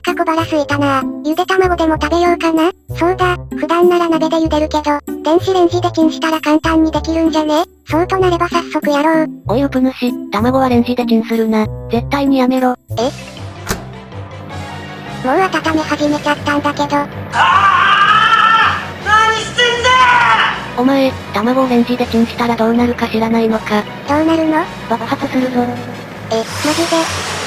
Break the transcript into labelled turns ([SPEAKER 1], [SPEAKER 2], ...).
[SPEAKER 1] か小腹すいたな。ゆで卵でも食べようかな。そうだ、普段なら鍋で茹でるけど、電子レンジでチンしたら簡単にできるんじゃね？そうとなれば早速やろう。
[SPEAKER 2] おいウプ主、卵はレンジでチンするな。絶対にやめろ。
[SPEAKER 1] もう温め始めちゃったんだけど。
[SPEAKER 3] 何してんだ
[SPEAKER 2] お前、卵をレンジでチンしたらどうなるか知らないのか。
[SPEAKER 1] どうなるの？
[SPEAKER 2] 爆発するぞ。
[SPEAKER 1] マジで？